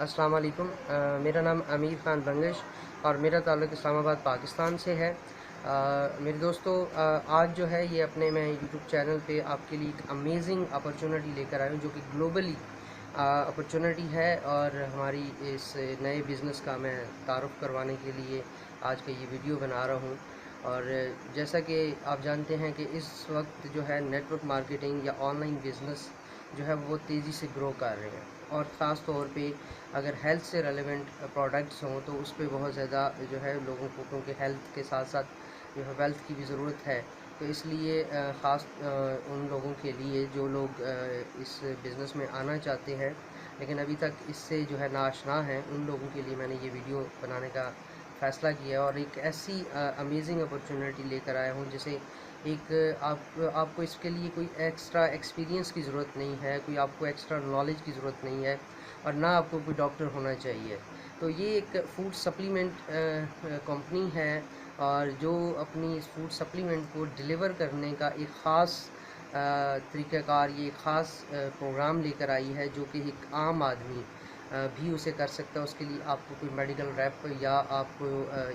अस्सलाम वालेकुम। मेरा नाम अमीर ख़ान बंगश और मेरा ताल्लुक़ इस्लामाबाद पाकिस्तान से है। मेरे दोस्तों, आज जो है ये अपने मैं यूट्यूब चैनल पे आपके लिए एक अमेजिंग अपॉर्चुनिटी लेकर आया हूँ जो कि ग्लोबली अपॉर्चुनिटी है, और हमारी इस नए बिज़नेस का मैं तारुफ़ करवाने के लिए आज का ये वीडियो बना रहा हूँ। और जैसा कि आप जानते हैं कि इस वक्त जो है नेटवर्क मार्केटिंग या ऑनलाइन बिज़नेस जो है वो तेज़ी से ग्रो कर रहे हैं, और ख़ास तौर पे अगर हेल्थ से रेलेवेंट प्रोडक्ट्स हों तो उस पे बहुत ज़्यादा जो है लोगों को, क्योंकि हेल्थ के साथ साथ जो है वेल्थ की भी ज़रूरत है। तो इसलिए ख़ास उन लोगों के लिए जो लोग इस बिज़नेस में आना चाहते हैं लेकिन अभी तक इससे जो है नाआशना हैं, उन लोगों के लिए मैंने ये वीडियो बनाने का फ़ैसला किया है। और एक ऐसी अमेजिंग अपॉर्चुनिटी लेकर आया हूँ जिसे एक आपको इसके लिए कोई एक्स्ट्रा एक्सपीरियंस की ज़रूरत नहीं है, कोई आपको एक्स्ट्रा नॉलेज की ज़रूरत नहीं है, और ना आपको कोई डॉक्टर होना चाहिए। तो ये एक फ़ूड सप्लीमेंट कंपनी है, और जो अपनी इस फूड सप्लीमेंट को डिलीवर करने का एक ख़ास तरीक़ाकार, ये ख़ास प्रोग्राम लेकर आई है जो कि एक आम आदमी भी उसे कर सकता है। उसके लिए आपको कोई मेडिकल रैप या आपको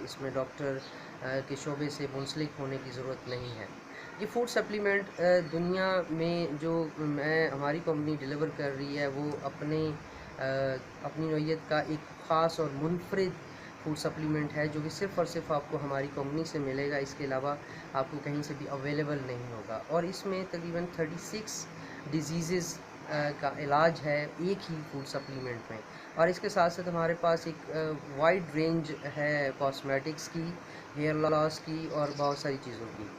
इसमें डॉक्टर के शोबे से मुंसलिक होने की ज़रूरत नहीं है। ये फूड सप्लीमेंट दुनिया में जो हमारी कंपनी डिलीवर कर रही है वो अपनी नौइयत का एक ख़ास और मुनफरिद फूड सप्लीमेंट है जो कि सिर्फ़ और सिर्फ आपको हमारी कंपनी से मिलेगा। इसके अलावा आपको कहीं से भी अवेलेबल नहीं होगा, और इसमें तकरीबन 36 डिजीज़ का इलाज है एक ही फूड सप्लीमेंट में। और इसके साथ साथ हमारे पास एक वाइड रेंज है कॉस्मेटिक्स की, हेयर लॉस की और बहुत सारी चीज़ों की।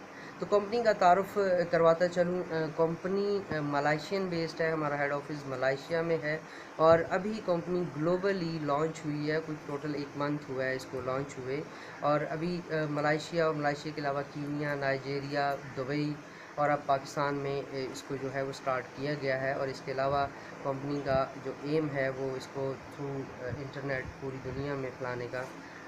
तो कंपनी का तारुफ़ करवाता चलूँ। कंपनी मलाइशियन बेस्ड है, हमारा हेड ऑफिस मलाइशिया में है, और अभी कंपनी ग्लोबली लॉन्च हुई है। कुछ टोटल 1 मंथ हुआ है इसको लॉन्च हुए, और अभी मलाइशिया के अलावा कीनिया, नाइजीरिया, दुबई और अब पाकिस्तान में इसको जो है वो स्टार्ट किया गया है। और इसके अलावा कंपनी का जो एम है वो इसको थ्रू इंटरनेट पूरी दुनिया में फैलाने का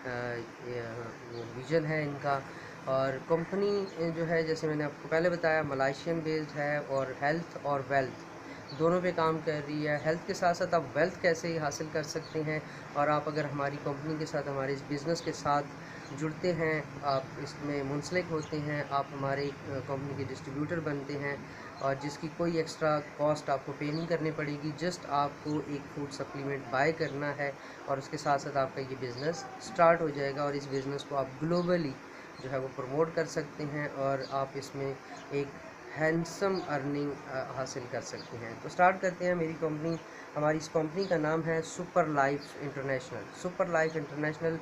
वो विज़न है इनका। और कंपनी जो है, जैसे मैंने आपको पहले बताया, मलाइशियन बेस्ड है और हेल्थ और वेल्थ दोनों पे काम कर रही है। हेल्थ के साथ साथ आप वेल्थ कैसे हासिल कर सकते हैं, और आप अगर हमारी कंपनी के साथ, हमारे इस बिज़नेस के साथ जुड़ते हैं, आप इसमें मुंसलिक होते हैं, आप हमारे कंपनी के डिस्ट्रीब्यूटर बनते हैं, और जिसकी कोई एक्स्ट्रा कॉस्ट आपको पे नहीं करनी पड़ेगी। जस्ट आपको एक फूड सप्लीमेंट बाय करना है, और उसके साथ साथ आपका ये बिज़नेस स्टार्ट हो जाएगा, और इस बिज़नेस को आप ग्लोबली जो है वो प्रमोट कर सकते हैं, और आप इसमें एक हैंडसम अर्निंग हासिल कर सकते हैं। तो स्टार्ट करते हैं। हमारी इस कंपनी का नाम है super life international. Super life international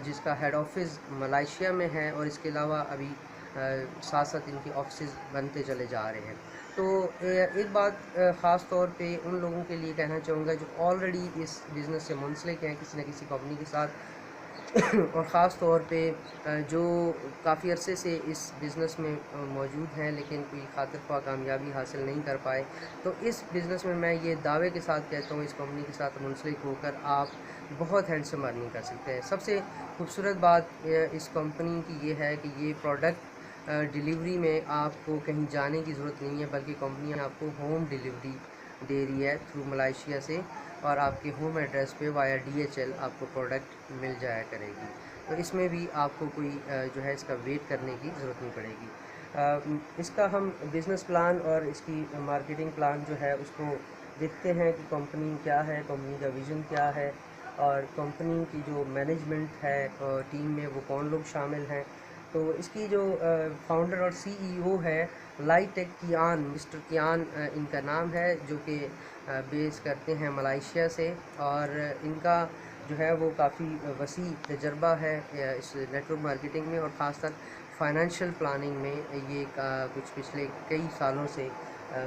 जिसका हेड ऑफिस मलाइशिया में है, और इसके अलावा अभी साथ साथ इनके ऑफिस बनते चले जा रहे हैं। तो एक बात ख़ास तौर पे उन लोगों के लिए कहना चाहूँगा जो ऑलरेडी इस बिज़नेस से मुंसलिक हैं किसी न किसी कंपनी के साथ और ख़ास तौर पे जो काफ़ी अरसे से इस बिज़नेस में मौजूद हैं लेकिन कोई खातिर ख्वाह कामयाबी हासिल नहीं कर पाए। तो इस बिज़नेस में मैं ये दावे के साथ कहता हूँ, इस कंपनी के साथ मुंसलिक होकर आप बहुत हैंडसम अर्निंग कर सकते हैं। सबसे खूबसूरत बात इस कंपनी की ये है कि ये प्रोडक्ट डिलीवरी में आपको कहीं जाने की ज़रूरत नहीं है, बल्कि कंपनी आपको होम डिलीवरी दे रही है थ्रू मलाइशिया से, और आपके होम एड्रेस पे वाया DHL आपको प्रोडक्ट मिल जाया करेगी। तो इसमें भी आपको कोई जो है इसका वेट करने की ज़रूरत नहीं पड़ेगी। इसका हम बिज़नेस प्लान और इसकी मार्केटिंग प्लान जो है उसको देखते हैं कि कंपनी क्या है, कंपनी का विज़न क्या है, और कंपनी की जो मैनेजमेंट है टीम में वो कौन लोग शामिल हैं। तो इसकी जो फाउंडर और CEO है लाइटेक कियान, मिस्टर कियान इनका नाम है, जो कि बेस करते हैं मलाइशिया से, और इनका जो है वो काफ़ी वसी तजर्बा है इस नेटवर्क मार्केटिंग में, और ख़ासकर फाइनेंशियल प्लानिंग में ये कुछ पिछले कई सालों से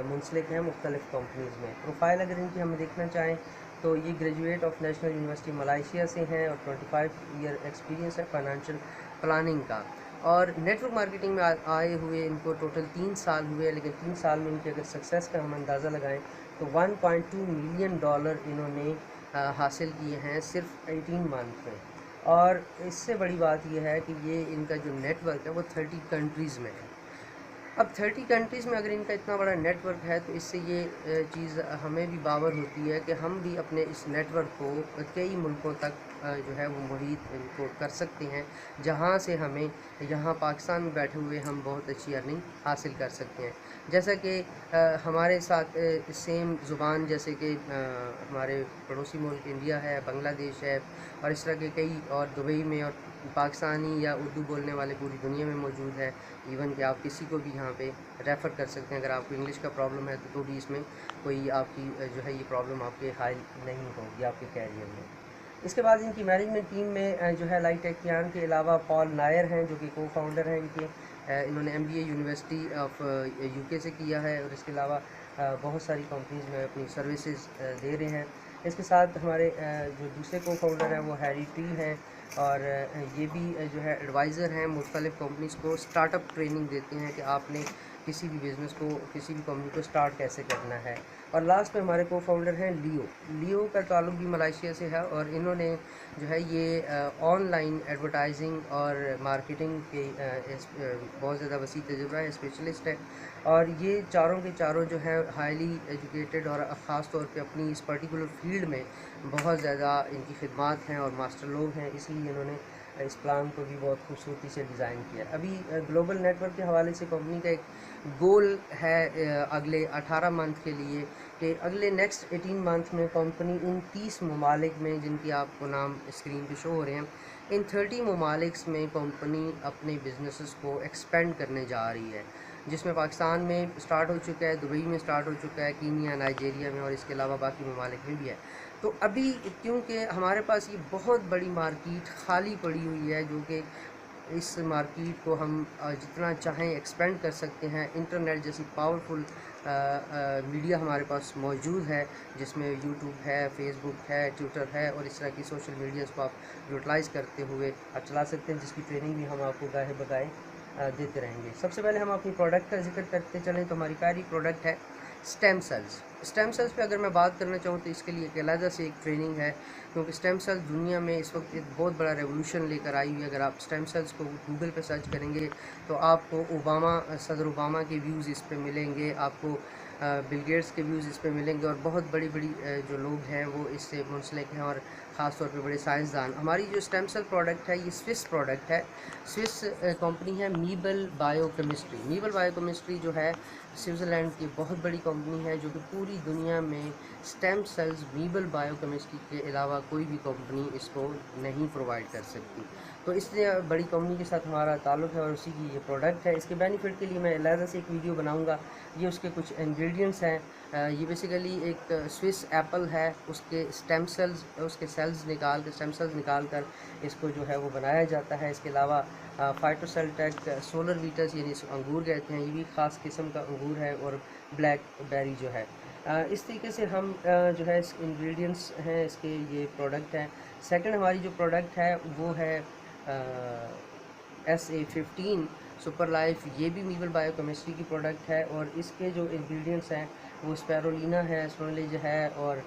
मुंसलिक हैं मुख्तलिफ़ कंपनीज़ में। प्रोफाइल अगर इनकी हम देखना चाहें तो ये graduate of national university Malaysia से हैं, और 25 ईयर एक्सपीरियंस है फाइनेंशियल प्लानिंग का। और नेटवर्क मार्केटिंग में आए हुए इनको टोटल 3 साल हुए, लेकिन 3 साल में इनकी अगर सक्सेस का हम अंदाज़ा लगाएं तो $1.2 मिलियन इन्होंने हासिल किए हैं सिर्फ 18 मंथ में। और इससे बड़ी बात यह है कि ये इनका जो नेटवर्क है वो 30 कंट्रीज़ में है। अब 30 कंट्रीज़ में अगर इनका इतना बड़ा नेटवर्क है तो इससे ये चीज़ हमें भी बावर होती है कि हम भी अपने इस नेटवर्क को कई मुल्कों तक जो है वो मुहित इनको कर सकते हैं, जहाँ से हमें यहाँ पाकिस्तान में बैठे हुए हम बहुत अच्छी अर्निंग हासिल कर सकते हैं। जैसा कि हमारे साथ सेम ज़ुबान जैसे कि हमारे पड़ोसी मुल्क इंडिया है, बांग्लादेश है और इस तरह के कई, और दुबई में और पाकिस्तानी या उर्दू बोलने वाले पूरी दुनिया में मौजूद है। इवन कि आप किसी को भी यहाँ पे रेफ़र कर सकते हैं। अगर आपको इंग्लिश का प्रॉब्लम है तो भी इसमें कोई आपकी जो है ये प्रॉब्लम आपके हाल नहीं होगी आपके कैरियर में। इसके बाद इनकी मैनेजमेंट टीम में जो है लाइट टेकियान के अलावा पॉल नायर हैं जो कि को फाउंडर हैं इनके। इन्होंने MBA यूनिवर्सिटी ऑफ UK से किया है और इसके अलावा बहुत सारी कंपनीज़ में अपनी सर्विसेज दे रहे हैं। इसके साथ हमारे जो दूसरे को फाउंडर हैं वो हैरी ट्री हैं और ये भी जो है एडवाइज़र हैं, मुख्तलिफ़ कंपनीज़ को स्टार्टअप ट्रेनिंग देते हैं कि आपने किसी भी बिज़नेस को, किसी भी कंपनी को स्टार्ट कैसे करना है। और लास्ट में हमारे को फाउंडर हैं लियो का ताल्लुक़ भी मलेशिया से है और इन्होंने जो है ये ऑनलाइन एडवर्टाइजिंग और मार्केटिंग के बहुत ज़्यादा वसी तजुर्बा है, स्पेशलिस्ट है। और ये चारों के चारों जो है हाईली एजुकेटेड और ख़ास तौर पे अपनी इस पर्टिकुलर फील्ड में बहुत ज़्यादा इनकी खिदमात हैं और मास्टर लोग हैं, इसलिए इन्होंने इस प्लान को भी बहुत खूबसूरती से डिज़ाइन किया। अभी ग्लोबल नेटवर्क के हवाले से कंपनी का एक गोल है अगले 18 मंथ के लिए कि अगले नेक्स्ट 18 मंथ में कंपनी इन 30 ममालिक में, जिनकी आपको नाम स्क्रीन पे शो हो रहे हैं, इन 30 ममालिक में कंपनी अपने बिजनेसेस को एक्सपेंड करने जा रही है, जिसमें पाकिस्तान में स्टार्ट हो चुका है, दुबई में स्टार्ट हो चुका है, कीनिया, नाइजीरिया में और इसके अलावा बाकी ममालिक में भी है। तो अभी क्योंकि हमारे पास ये बहुत बड़ी मार्केट खाली पड़ी हुई है, जो कि इस मार्केट को हम जितना चाहें एक्सपेंड कर सकते हैं। इंटरनेट जैसी पावरफुल मीडिया हमारे पास मौजूद है, जिसमें यूट्यूब है, फेसबुक है, ट्विटर है और इस तरह की सोशल मीडियाज़ को आप यूटिलाइज़ करते हुए आप चला सकते हैं, जिसकी ट्रेनिंग भी हम आपको गाहे बगाए देते रहेंगे। सबसे पहले हम अपनी प्रोडक्ट का जिक्र करते चलें तो हमारी पहली प्रोडक्ट है स्टेम सेल्स। स्टेम सेल्स पे अगर मैं बात करना चाहूँ तो इसके लिए एक अलग से एक ट्रेनिंग है, क्योंकि स्टेम सेल्स दुनिया में इस वक्त एक बहुत बड़ा रेवोल्यूशन लेकर आई हुई है। अगर आप स्टेम सेल्स को गूगल पे सर्च करेंगे तो आपको सदर ओबामा के व्यूज़ इस पे मिलेंगे, आपको बिल गेट्स के व्यूज़ इस पे मिलेंगे और बहुत बड़ी बड़ी जो लोग हैं वो इससे मुंसलिक हैं और ख़ास तौर पे बड़े साइंसदान। हमारी जो स्टेम सेल प्रोडक्ट है ये स्विस प्रोडक्ट है, स्विस कंपनी है मीबल बायोकेमिस्ट्री। मीबल बायोकेमिस्ट्री जो है स्विट्ज़रलैंड की बहुत बड़ी कंपनी है, जो कि पूरी दुनिया में स्टेम सेल्स मीबल बायोकेमिस्ट्री के अलावा कोई भी कंपनी इसको नहीं प्रोवाइड कर सकती। तो इसलिए बड़ी कंपनी के साथ हमारा ताल्लुक़ है और उसी की ये प्रोडक्ट है। इसके बेनिफिट के लिए मैं अलग से एक वीडियो बनाऊंगा। ये उसके कुछ इंग्रेडिएंट्स हैं। ये बेसिकली एक स्विस एप्पल है, उसके स्टेम सेल्स, उसके सेल्स निकाल कर, स्टेम सेल्स निकाल कर इसको जो है वो बनाया जाता है। इसके अलावा फाइटोसेल्टेक सोलर वीटस यानी अंगूर कहते हैं, ये भी ख़ास किस्म का अंगूर है और ब्लैक बेरी जो है। इस तरीके से हम जो है इस इंग्रेडिएंट्स हैं इसके, ये प्रोडक्ट हैं। सेकंड हमारी जो प्रोडक्ट है वो है SA15 सुपर लाइफ। ये भी मीबल बायोकेमिस्ट्री की प्रोडक्ट है और इसके जो इंग्रेडिएंट्स हैं वो स्पैरोलिना है, स्नोलेज है और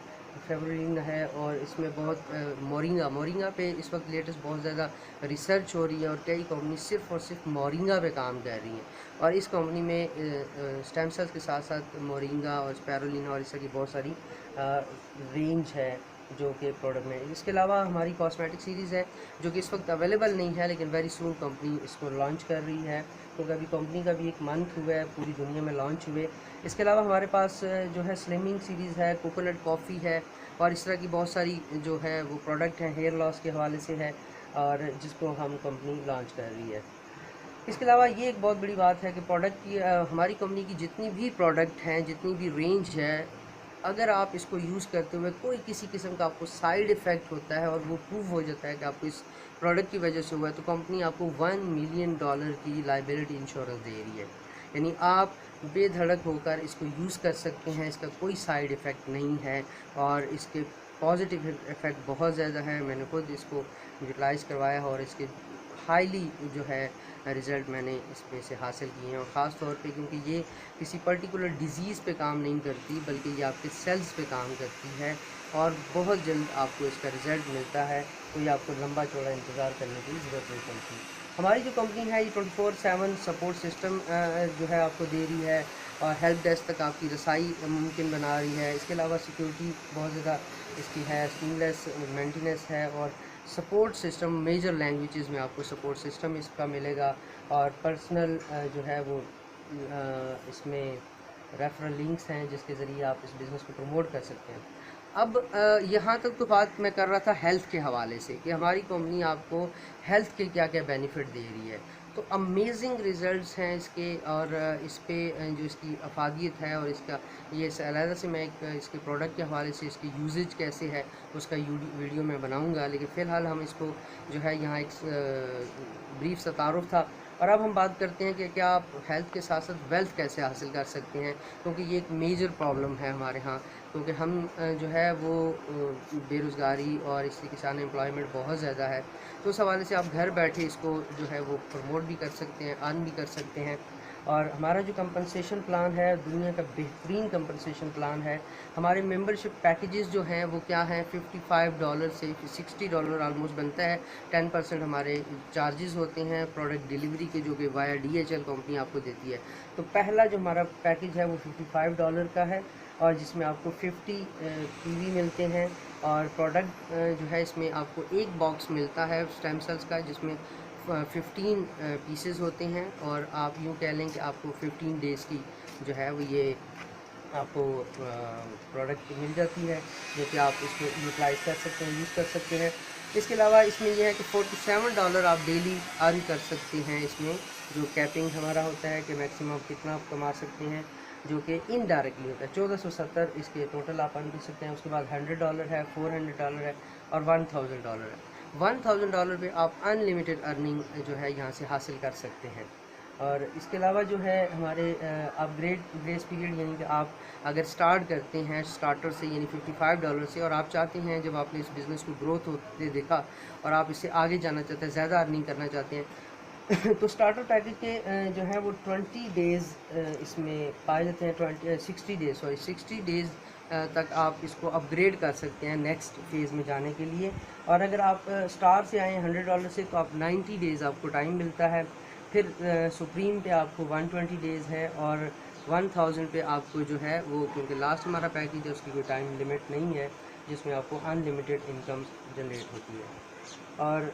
फेब्रुलिन है और इसमें बहुत मोरिंगा पे इस वक्त लेटेस्ट बहुत ज़्यादा रिसर्च हो रही है और कई कंपनी सिर्फ़ और सिर्फ मोरिंगा पे काम कर रही हैं। और इस कंपनी में स्टेम सेल्स के साथ साथ मोरिंगा और स्पैरोलिना और इस तरह की बहुत सारी रेंज है जो कि प्रोडक्ट में। इसके अलावा हमारी कॉस्मेटिक सीरीज़ है जो कि इस वक्त अवेलेबल नहीं है, लेकिन वेरी सून कंपनी इसको लॉन्च कर रही है, क्योंकि अभी कंपनी का भी एक मंथ हुआ है पूरी दुनिया में लॉन्च हुए। इसके अलावा हमारे पास जो है स्लिमिंग सीरीज़ है, कोकोनट कॉफ़ी है और इस तरह की बहुत सारी जो है वो प्रोडक्ट हैं हेयर लॉस के हवाले से है और जिसको हम कंपनी लॉन्च कर रही है। इसके अलावा ये एक बहुत बड़ी बात है कि प्रोडक्ट की हमारी कंपनी की जितनी भी प्रोडक्ट हैं, जितनी भी रेंज है, अगर आप इसको यूज़ करते हुए कोई किसी किस्म का आपको साइड इफ़ेक्ट होता है और वो प्रूव हो जाता है कि आपको इस प्रोडक्ट की वजह से हुआ है, तो कंपनी आपको $1 मिलियन की लाइबिलिटी इंश्योरेंस दे रही है। यानी आप बेधड़क होकर इसको यूज़ कर सकते हैं, इसका कोई साइड इफ़ेक्ट नहीं है और इसके पॉजिटिव इफ़ेक्ट बहुत ज़्यादा है। मैंने खुद इसको यूटिलाइज़ करवाया है और इसके हाईली जो है रिज़ल्ट मैंने इसमें से हासिल किए हैं और ख़ास तौर पे क्योंकि ये किसी पर्टिकुलर डिज़ीज़ पे काम नहीं करती, बल्कि ये आपके सेल्स पे काम करती है और बहुत जल्द आपको इसका रिज़ल्ट मिलता है। कोई आपको लंबा चौड़ा इंतज़ार करने की ज़रूरत नहीं पड़ती। हमारी जो कंपनी है ये 24/7 सपोर्ट सिस्टम जो है आपको दे रही है, और हेल्प डेस्क तक आपकी रसाई मुमकिन बना रही है। इसके अलावा सिक्योरिटी बहुत ज़्यादा इसकी है, सीमलेस मेंटेनेंस है, और सपोर्ट सिस्टम मेजर लैंग्वेजेस में आपको सपोर्ट सिस्टम इसका मिलेगा। और पर्सनल जो है वो इसमें रेफरल लिंक्स हैं जिसके ज़रिए आप इस बिज़नेस को प्रमोट कर सकते हैं। अब यहाँ तक तो बात मैं कर रहा था हेल्थ के हवाले से कि हमारी कंपनी आपको हेल्थ के क्या क्या बेनिफिट दे रही है। तो अमेजिंग रिज़ल्ट्स हैं इसके, और इस पे जो इसकी अफादियत है और इसका ये अलहदा से मैं एक इसके प्रोडक्ट के हवाले से इसकी यूजेज कैसे है उसका वीडियो मैं बनाऊंगा, लेकिन फ़िलहाल हम इसको जो है यहाँ एक ब्रीफ सा तारुफ था। और अब हम बात करते हैं कि क्या आप हेल्थ के साथ साथ वेल्थ कैसे हासिल कर सकते हैं, क्योंकि ये एक मेजर प्रॉब्लम है हमारे यहाँ। क्योंकि हम जो है वो बेरोज़गारी और इसी के साथ एम्प्लॉयमेंट बहुत ज़्यादा है, तो उस हवाले से आप घर बैठे इसको जो है वो प्रमोट भी कर सकते हैं, अर्न भी कर सकते हैं। और हमारा जो कंपनसेशन प्लान है दुनिया का बेहतरीन कंपनसेशन प्लान है। हमारे मेंबरशिप पैकेजेस जो हैं वो क्या हैं, $55 से $60 ऑलमोस्ट बनता है। 10% हमारे चार्जेस होते हैं प्रोडक्ट डिलीवरी के, जो कि वाया DHL कंपनी आपको देती है। तो पहला जो हमारा पैकेज है वो $55 का है, और जिसमें आपको 50 PV मिलते हैं, और प्रोडक्ट जो है इसमें आपको एक बॉक्स मिलता है स्टेम सेल्स का, जिसमें 15 पीसेस होते हैं। और आप यूँ कह लें कि आपको 15 डेज़ की जो है वो ये आपको प्रोडक्ट मिल जाती है, जो कि आप इसको यूटिलाइज़ कर सकते हैं, यूज़ कर सकते हैं। इसके अलावा इसमें यह है कि $47 आप डेली अर्न कर सकते हैं। इसमें जो कैपिंग हमारा होता है कि मैक्सिमम कितना आप कमा सकते हैं, जो कि इनडायरेक्टली होता है। 1470 इसके टोटल आप अर्न कर सकते हैं। उसके बाद $100 है, $400 है, और $1000 है। $1000 पे आप अनलिमिटेड अर्निंग जो है यहाँ से हासिल कर सकते हैं। और इसके अलावा जो है हमारे अपग्रेड ग्रेस पीरियड, यानी कि आप अगर स्टार्ट करते हैं स्टार्टर से यानी $55 से, और आप चाहते हैं जब आपने इस बिज़नेस को ग्रोथ होते देखा और आप इससे आगे जाना चाहते हैं, ज़्यादा अर्निंग करना चाहते हैं तो स्टार्टर पैकेज के जो है वो 20 डेज़ इसमें पाए जाते हैं। 60 डेज़ तक आप इसको अपग्रेड कर सकते हैं नेक्स्ट फेज़ में जाने के लिए। और अगर आप स्टार से आए हैं $100 से, तो आप 90 डेज़ आपको टाइम मिलता है। फिर सुप्रीम पे आपको 120 डेज़ है, और 1000 पे आपको जो है वो, क्योंकि लास्ट हमारा पैकेज है उसकी कोई टाइम लिमिट नहीं है, जिसमें आपको अनलिमिटेड इनकम जनरेट होती है। और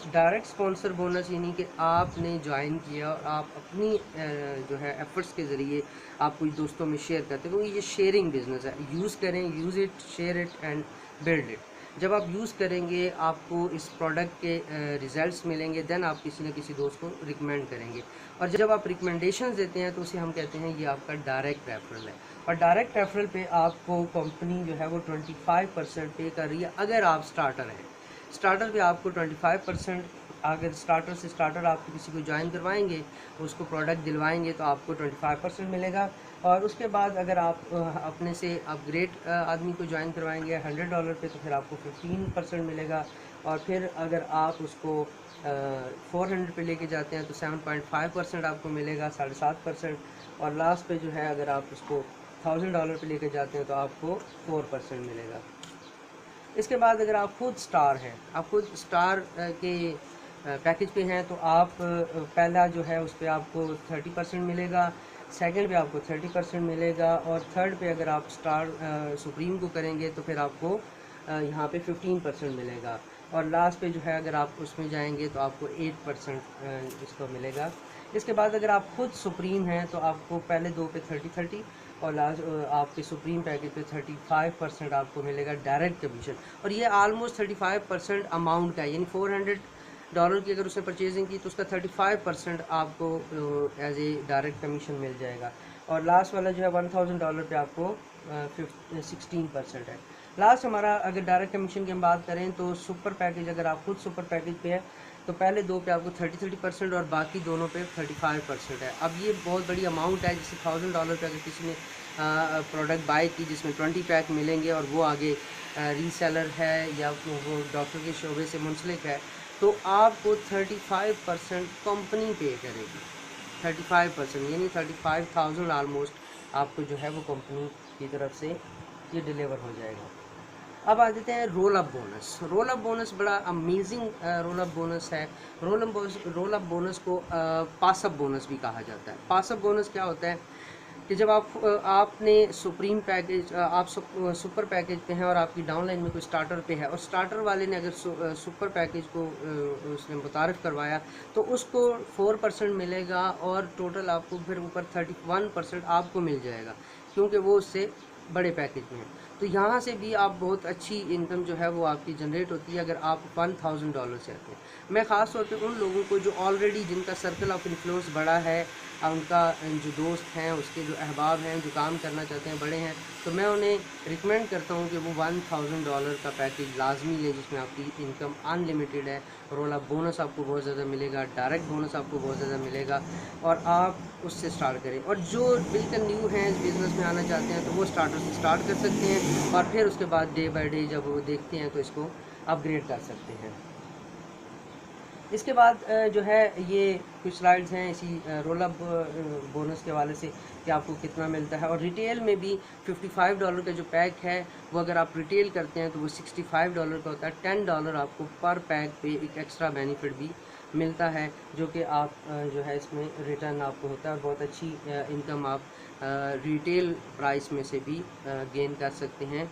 डायरेक्ट स्पॉन्सर बोनस, यानी कि आपने ज्वाइन किया और आप अपनी जो है एफर्ट्स के ज़रिए आप कुछ दोस्तों में शेयर करते हैं, क्योंकि ये शेयरिंग बिजनेस है। यूज़ करें, use it, share it and build it. जब आप यूज़ करेंगे आपको इस प्रोडक्ट के रिज़ल्ट्स मिलेंगे, देन आप किसी न किसी दोस्त को रिकमेंड करेंगे, और जब आप रिकमेंडेशंस देते हैं तो उसे हम कहते हैं ये आपका डायरेक्ट रेफरल है। और डायरेक्ट रेफरल पे आपको कंपनी जो है वो 25% पे कर रही है अगर आप स्टार्टर हैं। स्टार्टर पे आपको 25%, अगर स्टार्टर से स्टार्टर आपको किसी को ज्वाइन करवाएंगे, उसको प्रोडक्ट दिलवाएंगे, तो आपको 25% मिलेगा। और उसके बाद अगर आप अपने से अपग्रेड आदमी को ज्वाइन करवाएंगे $100 पे, तो फिर आपको 15% मिलेगा। और फिर अगर आप उसको 400 पे लेके जाते हैं तो 7.5% आपको मिलेगा, 7.5%। और लास्ट पे जो है अगर आप उसको $1000 पे लेके जाते हैं तो आपको 4% मिलेगा। इसके बाद अगर आप खुद स्टार हैं, आप खुद स्टार के पैकेज पे हैं, तो आप पहला जो है उस पर आपको 30% मिलेगा, सेकंड पे आपको 30% मिलेगा, और थर्ड पे अगर आप स्टार सुप्रीम को करेंगे तो फिर आपको यहाँ पे 15% मिलेगा। और लास्ट पे जो है अगर आप उसमें जाएंगे तो आपको 8% इसको मिलेगा। इसके बाद अगर आप खुद सुप्रीम हैं तो आपको पहले दो पे 30-30, और लास्ट आपके सुप्रीम पैकेज पे 35% आपको मिलेगा डायरेक्ट कमीशन। और ये आलमोस्ट 35% अमाउंट का है, यानी $400 की अगर उसने परचेजिंग की तो उसका 35% आपको एज ए डायरेक्ट कमीशन मिल जाएगा। और लास्ट वाला जो है $1000 पे आपको 16% है। लास्ट हमारा अगर डायरेक्ट कमीशन की हम बात करें तो सुपर पैकेज, अगर आप खुद सुपर पैकेज पे है तो पहले दो पे आपको 30% और बाकी दोनों पे 35% है। अब ये बहुत बड़ी अमाउंट है, जैसे $1000 पे अगर किसी ने प्रोडक्ट बाय की जिसमें 20 पैक मिलेंगे और वो आगे रीसेलर है या वो डॉक्टर के शोबे से मुंसलिक है, तो आपको 35% कंपनी पे करेगी। 35% यानी 35,000 ऑलमोस्ट आपको जो है वो कंपनी की तरफ से ये डिलीवर हो जाएगा। अब आ जाते हैं roll up bonus. Roll up bonus बड़ा अमेजिंग रोल अप बोनस है। रोल अप बोनस को पास अप बोनस भी कहा जाता है। पास अप बोनस क्या होता है कि जब आपने सुप्रीम पैकेज, आप सुपर पैकेज पे हैं और आपकी डाउनलाइन में कोई स्टार्टर पे है, और स्टार्टर वाले ने अगर सुपर पैकेज को उसने मुतारिफ़ करवाया तो उसको 4% मिलेगा, और टोटल आपको फिर ऊपर 31% आपको मिल जाएगा, क्योंकि वो उससे बड़े पैकेज में है। तो यहाँ से भी आप बहुत अच्छी इनकम जो है वो आपकी जनरेट होती है अगर आप $1000 से आते हैं। मैं ख़ास तौर पे उन लोगों को जो ऑलरेडी जिनका सर्कल ऑफ इन्फ्लुएंस बड़ा है, उनका जो दोस्त हैं, उसके जो अहबाब हैं, जो काम करना चाहते हैं, बड़े हैं, तो मैं उन्हें रिकमेंड करता हूँ कि वो $1000 का पैकेज लाजमी ले, जिसमें आपकी इनकम अनलिमिटेड है। रोल अप बोनस आपको बहुत ज़्यादा मिलेगा, डायरेक्ट बोनस आपको बहुत ज़्यादा मिलेगा, और आप उससे स्टार्ट करें। और जो बिल्कुल न्यू हैं, इस बिज़नेस में आना चाहते हैं, तो वो स्टार्टर से स्टार्ट कर सकते हैं, और फिर उसके बाद डे बाय डे जब वो देखते हैं तो इसको अपग्रेड कर सकते हैं। इसके बाद जो है ये कुछ स्लाइड्स हैं इसी रोल अप बोनस के हवाले से कि आपको कितना मिलता है। और रिटेल में भी $55 का जो पैक है वो अगर आप रिटेल करते हैं तो वो $65 का होता है। $10 आपको पर पैक पे एक एक्स्ट्रा बेनिफिट भी मिलता है, जो कि आप जो है इसमें रिटर्न आपको होता है, और बहुत अच्छी इनकम आप रिटेल प्राइस में से भी गेन कर सकते हैं,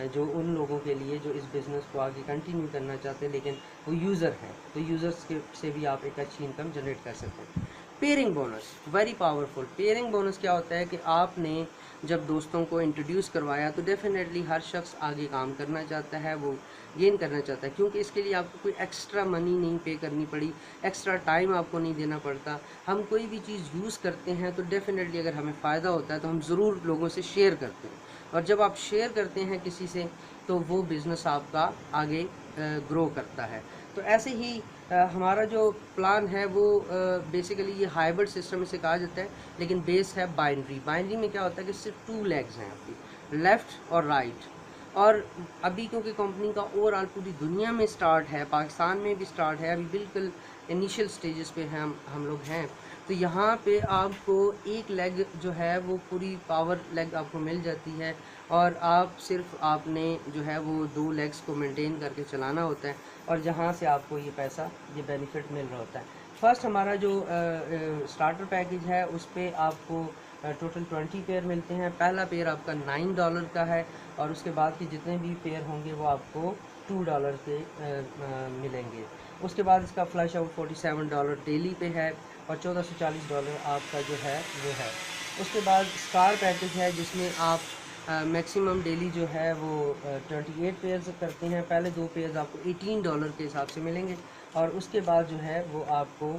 जो उन लोगों के लिए जो इस बिज़नेस को आगे कंटिन्यू करना चाहते हैं लेकिन वो यूज़र हैं, तो यूज़र्स के से भी आप एक अच्छी इनकम जनरेट कर सकते हैं। Pairing bonus very powerful. Pairing bonus क्या होता है कि आपने जब दोस्तों को इंट्रोड्यूस करवाया तो डेफिनेटली हर शख्स आगे काम करना चाहता है, वो गेन करना चाहता है, क्योंकि इसके लिए आपको कोई एक्स्ट्रा मनी नहीं पे करनी पड़ी, एक्स्ट्रा टाइम आपको नहीं देना पड़ता। हम कोई भी चीज़ यूज़ करते हैं तो डेफिनेटली अगर हमें फ़ायदा होता है तो हम ज़रूर लोगों से शेयर करते हैं, और जब आप शेयर करते हैं किसी से तो वो बिज़नेस आपका आगे ग्रो करता है। तो ऐसे ही हमारा जो प्लान है वो बेसिकली ये हाइब्रिड सिस्टम इसे कहा जाता है, लेकिन बेस है बाइनरी। बाइनरी में क्या होता है कि सिर्फ 2 लेग्स हैं आपकी, लेफ़्ट और राइट। और अभी क्योंकि कंपनी का ओवरऑल पूरी दुनिया में स्टार्ट है, पाकिस्तान में भी स्टार्ट है, अभी बिल्कुल इनिशियल स्टेजेस पे हम लोग हैं, तो यहाँ पे आपको एक लेग जो है वो पूरी पावर लेग आपको मिल जाती है, और आप सिर्फ आपने जो है वो 2 लेग्स को मेंटेन करके चलाना होता है, और जहाँ से आपको ये पैसा, ये बेनिफिट मिल रहा होता है। फर्स्ट हमारा जो स्टार्टर पैकेज है उस पर आपको टोटल 20 पेयर मिलते हैं। पहला पेयर आपका $9 का है, और उसके बाद के जितने भी पेयर होंगे वो आपको $2 के मिलेंगे। उसके बाद इसका फ्लैश आउट $47 डेली पे है, और $1440 आपका जो है वो है। उसके बाद स्टार पैकेज है जिसमें आप मैक्सिमम डेली जो है वो 28 पेयर्स करते हैं। पहले 2 पेयर्स आपको $18 के हिसाब से मिलेंगे, और उसके बाद जो है वो आपको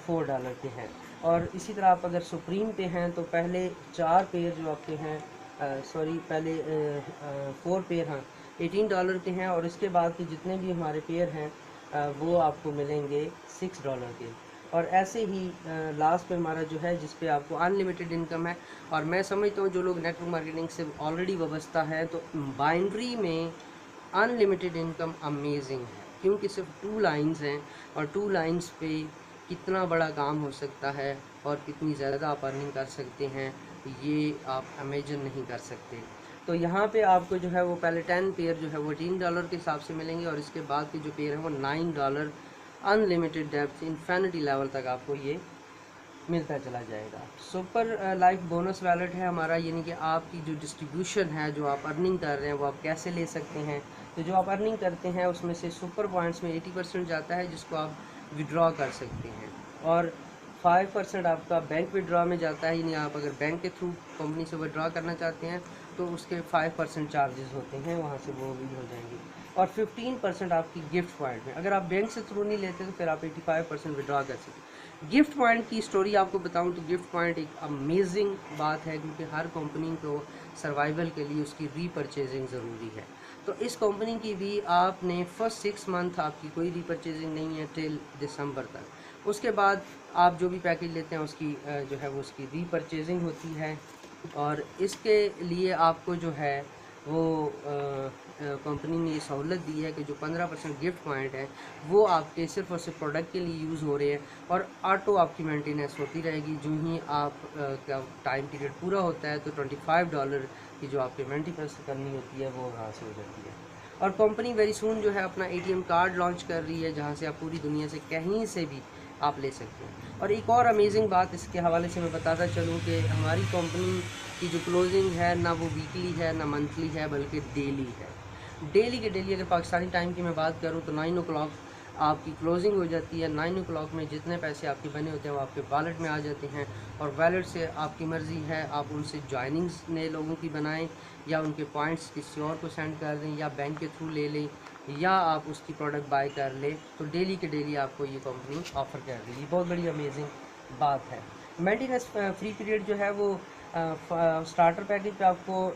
$4 के हैं। और इसी तरह आप अगर सुप्रीम पे हैं तो पहले 4 पेयर जो आपके हैं, पहले 4 पेयर हाँ $18 के हैं, और इसके बाद के जितने भी हमारे पेयर हैं वो आपको मिलेंगे $6 के। और ऐसे ही लास्ट पे हमारा जो है जिस पे आपको अनलिमिटेड इनकम है। और मैं समझता हूँ जो लोग नेटवर्क मार्केटिंग से ऑलरेडी वाबस्ता है तो बाइनरी में अनलिमिटेड इनकम अमेजिंग है, क्योंकि सिर्फ 2 लाइंस हैं, और 2 लाइंस पे कितना बड़ा काम हो सकता है और कितनी ज़्यादा आप अर्निंग कर सकते हैं, ये आप इमेजिन नहीं कर सकते। तो यहाँ पे आपको जो है वो पहले 10 पेयर जो है वो $18 के हिसाब से मिलेंगे, और इसके बाद के जो पेयर है वो $9 अनलिमिटेड डेप्थ इन्फिनिटी लेवल तक आपको ये मिलता चला जाएगा। सुपर लाइफ बोनस वैलेट है हमारा, यानी कि आपकी जो डिस्ट्रीब्यूशन है, जो आप अर्निंग कर रहे हैं वो आप कैसे ले सकते हैं। तो जो आप अर्निंग करते हैं उसमें से सुपर पॉइंट्स में 80% जाता है, जिसको आप विड्रॉ कर सकते हैं, और 5% आपका बैंक विड्रॉ में जाता है, यानी आप अगर बैंक के थ्रू कंपनी से विड्रॉ करना चाहते हैं तो उसके 5% चार्जेस होते हैं, वहाँ से वो भी हो जाएंगे। और 15% आपकी गिफ्ट पॉइंट में, अगर आप बैंक से थ्रू नहीं लेते तो फिर आप 85% विड्रॉ कर सकते हैं। गिफ्ट पॉइंट की स्टोरी आपको बताऊं तो गिफ्ट पॉइंट एक अमेजिंग बात है, क्योंकि हर कंपनी को सर्वाइवल के लिए उसकी रीपरचेजिंग ज़रूरी है। तो इस कंपनी की भी आपने फर्स्ट 6 मंथ आपकी कोई रीपरचेजिंग नहीं है टिल दिसंबर तक। उसके बाद आप जो भी पैकेज लेते हैं उसकी जो है वो उसकी रीपरचेजिंग होती है, और इसके लिए आपको जो है वो कंपनी ने ये सहूलत दी है कि जो 15% गिफ्ट पॉइंट है वो आपके सिर्फ और सिर्फ प्रोडक्ट के लिए यूज़ हो रहे हैं, और ऑटो आपकी मेंटेनेंस होती रहेगी। जो ही आप का टाइम पीरियड पूरा होता है तो $25 की जो आप पेमेंट करनी होती है वो वहाँ से हो जाती है। और कंपनी वेरी सून जो है अपना ATM कार्ड लॉन्च कर रही है, जहाँ से आप पूरी दुनिया से कहीं से भी आप ले सकते हैं। और एक और अमेजिंग बात इसके हवाले से मैं बताता चलूँ कि हमारी कंपनी की जो क्लोजिंग है ना वो वीकली है ना मंथली है, बल्कि डेली है। डेली के डेली अगर पाकिस्तानी टाइम की मैं बात करूँ तो 9 o'clock आपकी क्लोजिंग हो जाती है। 9 o'clock में जितने पैसे आपके बने होते हैं वो आपके वॉलेट में आ जाते हैं, और वॉलेट से आपकी मर्ज़ी है आप उनसे जॉइनिंग्स नए लोगों की बनाएं, या उनके पॉइंट्स किसी और को सेंड कर दें, या बैंक के थ्रू ले लें, या आप उसकी प्रोडक्ट बाय कर लें। तो डेली के डेली आपको ये कंपनी ऑफ़र कर रही है, बहुत बड़ी अमेजिंग बात है। मेंटेनेंस फ्री पीरियड जो है वो स्टार्टर पैकेज पे आपको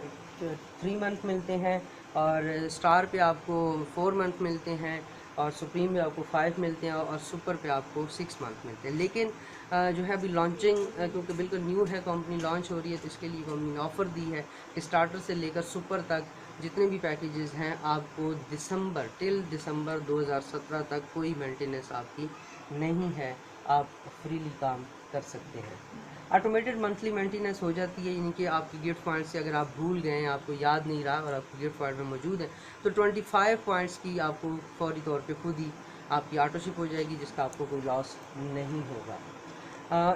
3 मंथ मिलते हैं, और स्टार पे आपको 4 मंथ मिलते हैं, और सुप्रीम पे आपको 5 मिलते हैं, और सुपर पे आपको 6 मंथ मिलते हैं। लेकिन जो है अभी लॉन्चिंग क्योंकि बिल्कुल न्यू है, कंपनी लॉन्च हो रही है, तो इसके लिए कंपनी ने ऑफ़र दी है कि स्टार्टर से लेकर सुपर तक जितने भी पैकेजेस हैं आपको दिसंबर 2017 तक कोई मेंटेनेंस आपकी नहीं है, आप फ्रीली काम कर सकते हैं। ऑटोमेटेड मंथली मेंटेनेंस हो जाती है, यानी कि आपके गिफ्ट पॉइंट से अगर आप भूल गए हैं, आपको याद नहीं रहा और आपके गिफ्ट पॉइंट में मौजूद है, तो 25 पॉइंट्स की आपको फौरी तौर पे खुद ही आपकी ऑटोशिप हो जाएगी, जिसका आपको कोई लॉस नहीं होगा।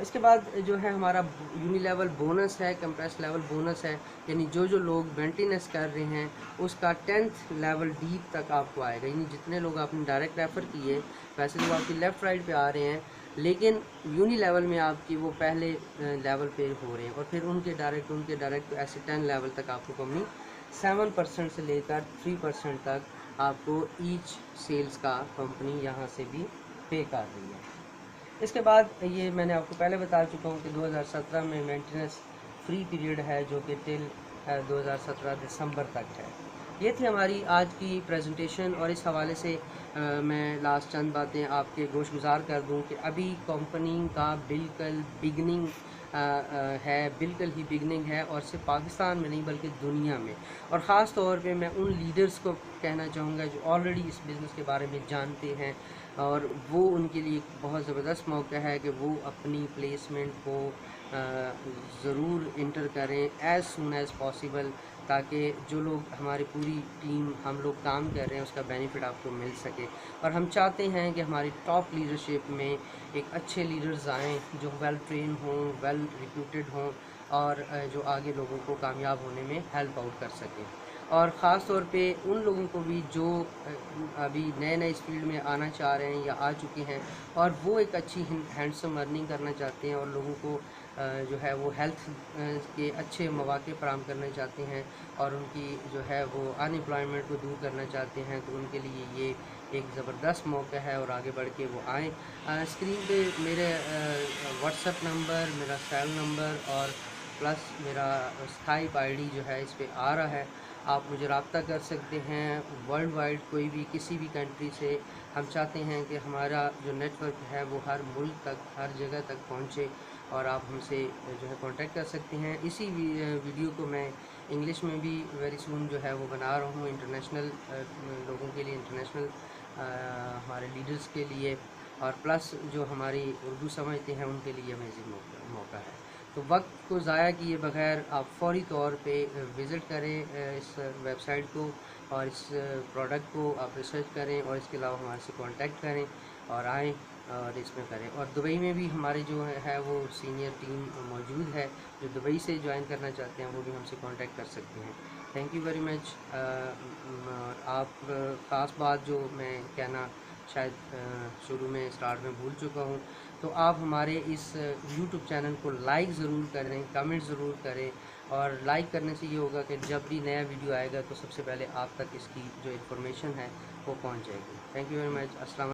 इसके बाद जो है हमारा यूनिलेवल बोनस है, कंप्रेस लेवल बोनस है, यानी जो लोग मेंटेनेंस कर रहे हैं उसका 10th लेवल डीप तक आपको आएगा। यानी जितने लोग आपने डायरेक्ट रेफ़र किए, वैसे तो आपकी लेफ़्ट राइट पे आ रहे हैं, लेकिन यूनी लेवल में आपकी वो पहले लेवल पे हो रहे हैं, और फिर उनके डायरेक्ट ऐसे 10 लेवल तक आपको कंपनी 7% से लेकर 3% तक आपको ईच सेल्स का कंपनी यहाँ से भी पे कर रही है। इसके बाद ये मैंने आपको पहले बता चुका हूँ कि 2017 में मेंटेनेंस फ्री पीरियड है, जो कि टिल 2017 दिसंबर तक है। ये थी हमारी आज की प्रेजेंटेशन, और इस हवाले से मैं लास्ट चंद बातें आपके गोशगुजार कर दूं कि अभी कंपनी का बिल्कुल बिगनिंग बिल्कुल ही बिगनिंग है, और सिर्फ पाकिस्तान में नहीं बल्कि दुनिया में। और ख़ास तौर पे मैं उन लीडर्स को कहना चाहूँगा जो ऑलरेडी इस बिज़नेस के बारे में जानते हैं, और वो उनके लिए एक बहुत ज़बरदस्त मौका है कि वो अपनी प्लेसमेंट को ज़रूर इंटर करें एज़ सून एज़ पॉसिबल, ताकि जो लोग हमारी पूरी टीम हम लोग काम कर रहे हैं उसका बेनिफिट आपको मिल सके। और हम चाहते हैं कि हमारी टॉप लीडरशिप में एक अच्छे लीडर्स आएँ जो वेल ट्रेन हों, वेल रिक्रूटेड हों, और जो आगे लोगों को कामयाब होने में हेल्प आउट कर सकें। और ख़ास तौर पे उन लोगों को भी जो अभी नए इस फील्ड में आना चाह रहे हैं या आ चुके हैं, और वो एक अच्छी हैंडसम अर्निंग करना चाहते हैं, और लोगों को जो है वो हेल्थ के अच्छे मौके फराहम करना चाहते हैं, और उनकी जो है वो अनएम्प्लॉयमेंट को दूर करना चाहते हैं, तो उनके लिए ये एक ज़बरदस्त मौका है, और आगे बढ़ के वो आएँ। स्क्रीन पे मेरे व्हाट्सएप नंबर, मेरा सेल नंबर और प्लस मेरा स्काइप आईडी जो है इस पर आ रहा है, आप मुझे रब्ता कर सकते हैं। वर्ल्ड वाइड कोई भी किसी भी कंट्री से हम चाहते हैं कि हमारा जो नेटवर्क है वो हर मुल्क तक, हर जगह तक पहुँचे, और आप हमसे जो है कांटेक्ट कर सकते हैं। इसी वीडियो को मैं इंग्लिश में भी वेरी सून जो है वो बना रहा हूँ, इंटरनेशनल लोगों के लिए, इंटरनेशनल हमारे लीडर्स के लिए, और प्लस जो हमारी उर्दू समझते हैं उनके लिए अमेजिंग मौका है। तो वक्त को ज़ाया किए बगैर आप फौरी तौर पे विज़िट करें इस वेबसाइट को, और इस प्रोडक्ट को आप रिसर्च करें, और इसके अलावा हमारे से कांटेक्ट करें और आएँ और इसमें करें। और दुबई में भी हमारे जो है वो सीनियर टीम मौजूद है, जो दुबई से ज्वाइन करना चाहते हैं वो भी हमसे कांटेक्ट कर सकते हैं। Thank you very much. आप ख़ास बात जो मैं कहना शायद शुरू में स्टार्ट में भूल चुका हूँ, तो आप हमारे इस YouTube चैनल को लाइक ज़रूर करें, कमेंट ज़रूर करें, और लाइक करने से ये होगा कि जब भी नया वीडियो आएगा तो सबसे पहले आप तक इसकी जो इन्फॉर्मेशन है वो पहुँच जाएगी। Thank you very much. अस्सलाम।